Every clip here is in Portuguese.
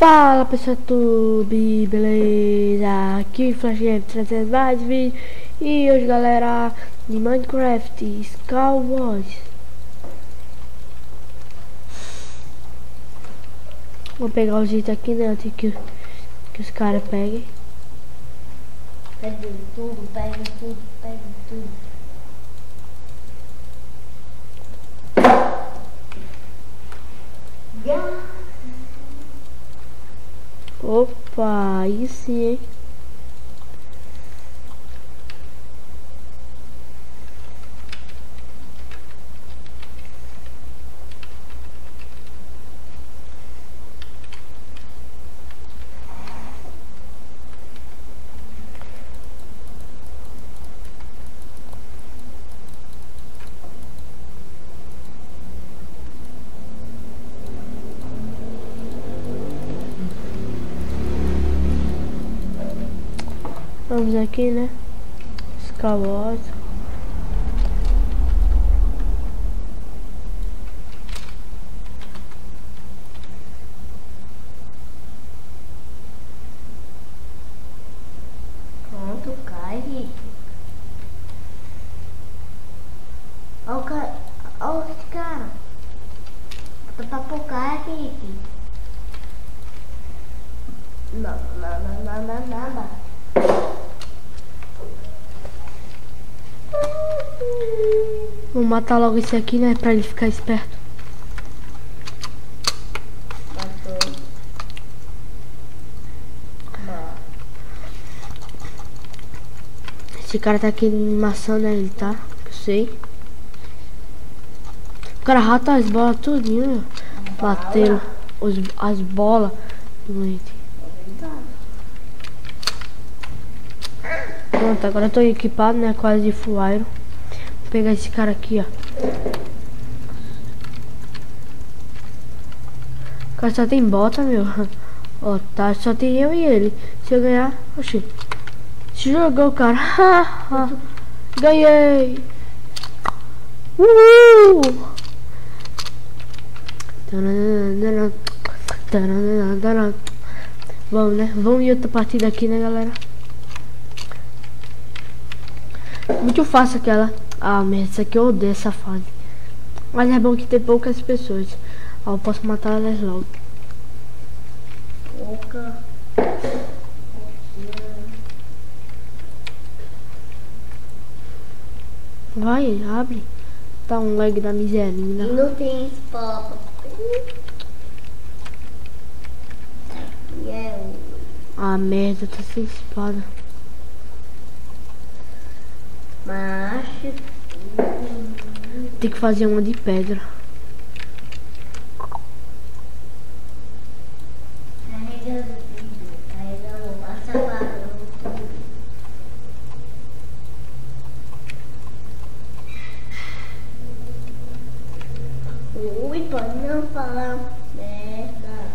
Fala pessoal do YouTube, beleza? Aqui Flash Game trazendo mais vídeo. E hoje galera, de Minecraft Skywars. Vou pegar o jeito aqui, né? Antes que os caras peguem. Pega tudo, pega tudo, pega tudo. Opa, aí sim, hein? Vamos aqui, né? Skywars. Pronto, cai, Rick. Olha esse cara. Bota pra focar, Rick. Nada. Vou matar logo esse aqui, né? Pra ele ficar esperto. Matou. Esse cara tá aqui me maçando ele, tá? Eu sei. O cara rata as bolas tudinho. Bateram as bolas. Doente. Pronto, agora eu tô equipado, né? Quase de full iron. Vou pegar esse cara aqui, ó. O cara só tem bota, meu. Ó, tá, só tem eu e ele. Se eu ganhar, oxi. Se jogou, cara. Ganhei. Vamos, né? Vamos em outra partida aqui, né, galera? Muito fácil aquela. Ah, merda, isso aqui eu odeio essa fase. Mas é bom que tem poucas pessoas. Ó, eu posso matar elas logo. Pouca. Vai, abre. Tá um lag da miserina. Não tem espada. Ah, merda, tá sem espada. Macho. Tem que fazer uma de pedra. Carregando vídeo. Carregando massa barulho. Ui, pode não falar merda.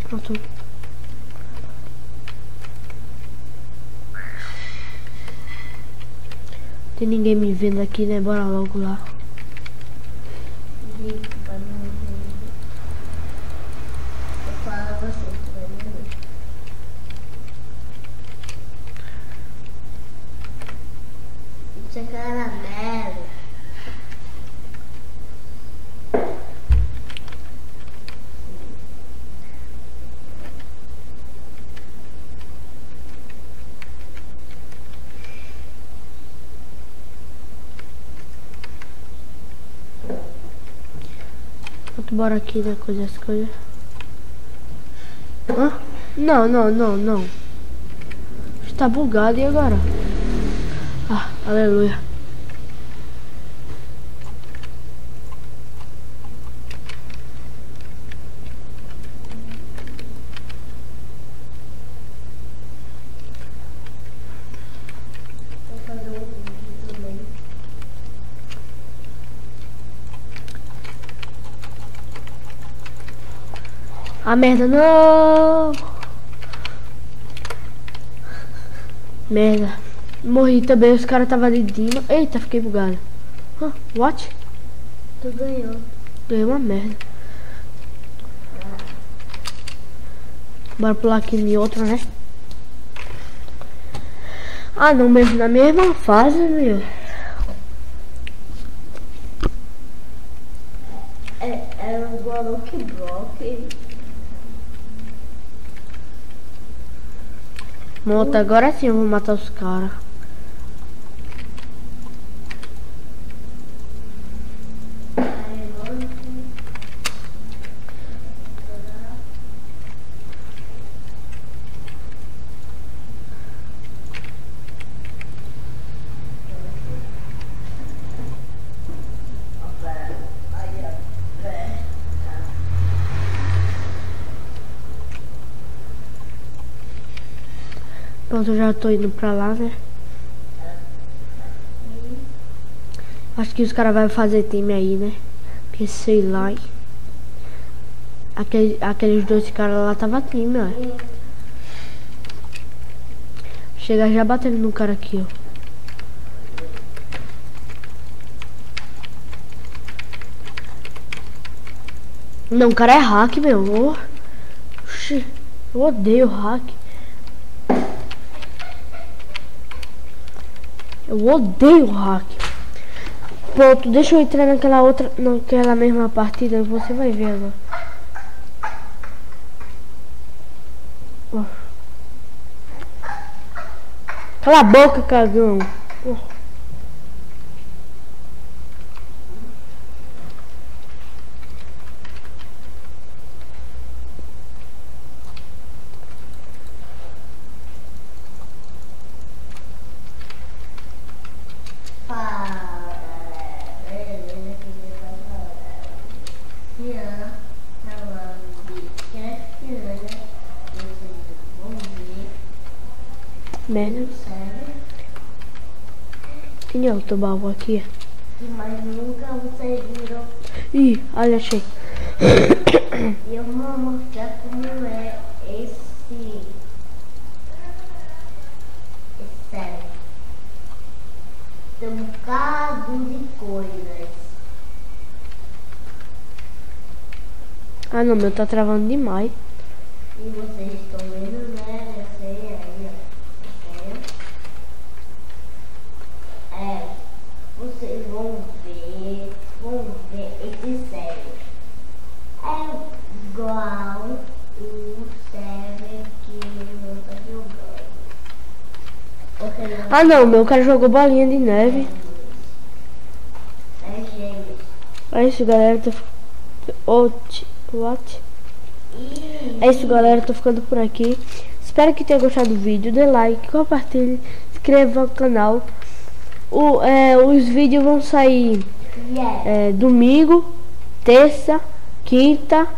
Pronto. Tem ninguém me vendo aqui, né? Bora logo lá. Rico, pra mim ver. Eu falo a você, tu vai me ver. Isso é caramelo. Pronto, bora aqui, né? As coisas. Hã? Não. Está bugado, e agora? Ah, aleluia. Vou fazer um vídeo também. Ah, merda, não! Merda. Morri também, os caras estavam ali de cima. Eita, fiquei bugado. What? Tu ganhou. Ganhei uma merda. Bora pular aqui em outra, né? Ah, não, mesmo na mesma fase, meu. É igual ao Lucky Block. Monta, agora sim eu vou matar os caras. Pronto, eu já tô indo pra lá, né? Acho que os caras vão fazer time aí, né? Porque sei lá, hein? Aqueles dois caras lá tava time, ó. Chega já batendo no cara aqui, ó. Não, o cara é hack, meu. Oxi, eu odeio hack. Eu odeio hack. Pronto, deixa eu entrar naquela mesma partida, você vai ver agora. Oh. Cala a boca, cagão. Oh. Merda. Quem é o teu baú aqui? Mas nunca vocês viram. Ih, olha, achei. E eu vou mostrar como é esse sério. Tem um bocado de coisas. Ah não, meu tá travando demais. E vocês estão vendo, né? Eu sei aí, ó. Vocês vão ver esse sério. É igual o sério que eu tô jogando. Ah não, meu cara jogou bolinha de neve. É gêmeos. É isso, galera. What? É isso, galera. Tô ficando por aqui. Espero que tenha gostado do vídeo. Dê like, compartilhe, inscreva no canal. Os vídeos vão sair domingo, terça, quinta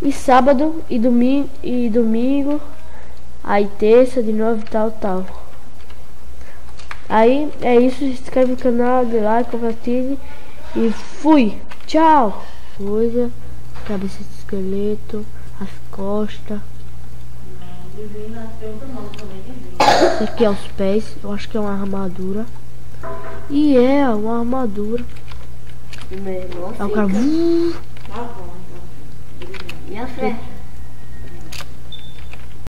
e sábado e domingo, aí terça de novo, tal. Aí é isso, se inscreve no canal, dê like, compartilhe e fui, tchau. Coisa, cabeça de esqueleto, as costas. Isso aqui é os pés, eu acho que é uma armadura. E é uma armadura. Aí o cara. E a fé?